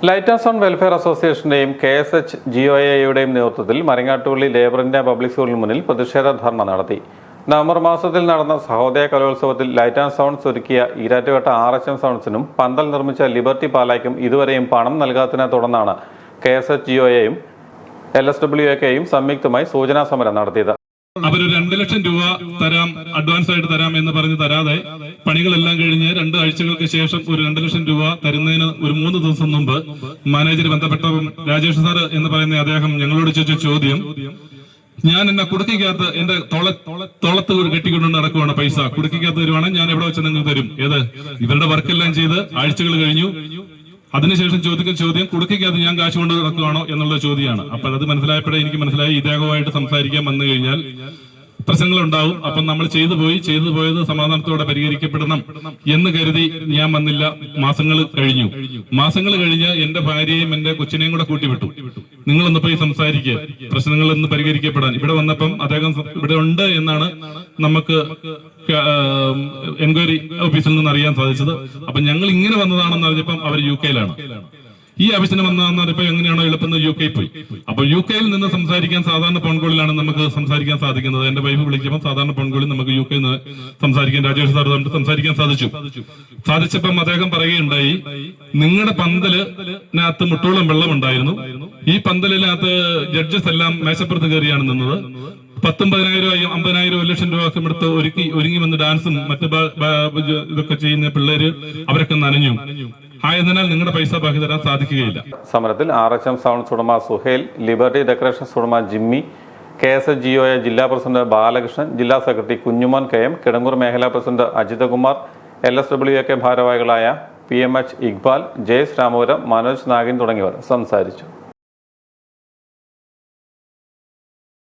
Light and sound welfare അസോസിയേഷന്റെയും KSHGOAയുടെയും നേതൃത്വത്തിൽ Marangattupally labour India public സ്കൂളിന് മുന്നിൽ പ്രതിഷേധ ധർണ നടത്തി. നവംബർ മാസത്തിൽ നടന്ന സഹോദയ കലോത്സവത്തിൽ ലൈറ്റ് ആൻഡ് സൗണ്ട്സ് ഒരുക്കിയ ഈരാറ്റുപേട്ട RHM സൗണ്ട്സിനും പന്തൽ നിർമ്മിച്ച ലിബർട്ടി പാലായ്ക്കും ഇതുവരെയും പണം നൽകാത്തതിനെ തുടർന്നാണ് KSHGOAയും LSWAKയും സംയുക്തമായി സൂചനാ സമരം നടത്തിയത്. അവർ 2 ലക്ഷം രൂപ തരാം, അഡ്വാൻസ് ആയിട്ട് തരാം എന്ന് പറഞ്ഞ് തരാതെ പണികളെല്ലാം കഴിഞ്ഞ് 2 ആഴ്ചകൾക്ക് ശേഷം ഒരു 2 ലക്ഷം രൂപ തരുന്നതിന് ഒരു 3 ദിവസം മുമ്പ് മാനേജർ ബന്ധപ്പെട്ട രാജേഷ് സാർ എന്ന് പറയുന്ന അദ്ദേഹം ഞങ്ങളോട് ചോദിച്ച ചോദ്യം, ഞാൻ എന്നെ കുടുക്കിക്കകത്ത് എന്റെ തോളത്ത് കെട്ടിക്കൊണ്ട് നടക്കുവാണ്, പൈസ കുടുക്കിക്കകത്ത് തരുവാണെങ്കിൽ ഞാൻ എവിടെ വെച്ച് നിങ്ങൾ തരും. ഏത് ഇവരുടെ വർക്കെല്ലാം ചെയ്ത് ആഴ്ചകൾ കഴിഞ്ഞു. അതിനുശേഷം ചോദിക്കുന്ന ചോദ്യം, കുടുക്കിക്കകത്ത് ഞാൻ കാശ് കൊണ്ട് നടക്കുകയാണോ എന്നുള്ള ചോദ്യമാണ്. അപ്പൊ അത് മനസ്സിലായപ്പോഴേ എനിക്ക് മനസ്സിലായി ഇദ്ദേഹവുമായിട്ട് സംസാരിക്കാൻ വന്നു കഴിഞ്ഞാൽ പ്രശ്നങ്ങളുണ്ടാവും. അപ്പം നമ്മൾ ചെയ്തു പോയത് സമാധാനത്തോടെ പരിഹരിക്കപ്പെടണം എന്ന് കരുതി ഞാൻ വന്നില്ല. മാസങ്ങൾ കഴിഞ്ഞ് എന്റെ ഭാര്യയും എന്റെ കൊച്ചിനെയും കൂടെ കൂട്ടിവിട്ടു. നിങ്ങളൊന്ന് പോയി സംസാരിക്കുക, പ്രശ്നങ്ങളൊന്ന് പരിഹരിക്കപ്പെടാൻ. ഇവിടെ വന്നപ്പം അദ്ദേഹം ഇവിടെ ഉണ്ട് എന്നാണ് നമുക്ക് എൻക്വയറി ഓഫീസിൽ നിന്ന് അറിയാൻ സാധിച്ചത്. അപ്പൊ ഞങ്ങൾ ഇങ്ങനെ വന്നതാണെന്ന് അറിഞ്ഞപ്പം അവർ UK-യിലാണ്. ഈ ആവശ്യത്തിന് വന്നതെന്ന് പറഞ്ഞപ്പോ എങ്ങനെയാണോ എളുപ്പം UK പോയി. അപ്പൊ UK-യിൽ നിന്ന് സംസാരിക്കാൻ സാധാരണ ഫോൺ കോളിലാണ് നമുക്ക് സംസാരിക്കാൻ സാധിക്കുന്നത്. എന്റെ വൈഫ് വിളിക്കുമ്പോൾ സാധാരണ ഫോൺ കോളിൽ നമുക്ക് UK-യിൽ നിന്ന് സംസാരിക്കാൻ രാജേഷ് സാർ സംസാരിക്കാൻ സാധിച്ചപ്പം അദ്ദേഹം പറയുകയുണ്ടായി, നിങ്ങളുടെ പന്തലിനകത്ത് മുട്ടോളം വെള്ളം ഉണ്ടായിരുന്നു. ഈ പന്തലിനകത്ത് ജഡ്ജസ് എല്ലാം മേശപ്പുറത്ത് കയറിയാണ് നിന്നത്. 10,000-10,000 50,000 1 ലക്ഷം രൂപ എടുത്ത് ഒരുങ്ങി വന്ന് ഡാൻസും മറ്റു ഇതൊക്കെ ചെയ്യുന്ന പിള്ളേര് അവരൊക്കെ നനഞ്ഞു. ആയതിനാൽ നിങ്ങളുടെ പൈസ ബാക്കി തരാൻ സാധിക്കുകയില്ല. സമരത്തിൽ RHM സൗണ്ട്സ് ഉടമ സുഹേൽ, ലിബർട്ടി ഡെക്കറേഷൻസ് ഉടമ ജിമ്മി, KSHGOA ജില്ലാ പ്രസിഡന്റ് ബാലകൃഷ്ണൻ, ജില്ലാ സെക്രട്ടറി കുഞ്ഞുമോൻ KM, കിടങ്ങൂർ മേഖലാ പ്രസിഡന്റ് അജിതകുമാർ, LSWAK ഭാരവാഹികളായ PMH ഇക്ബാൽ, ജയസ് രാമപുരം, മനോജ് നാഗിൻ തുടങ്ങിയവർ സംസാരിച്ചു.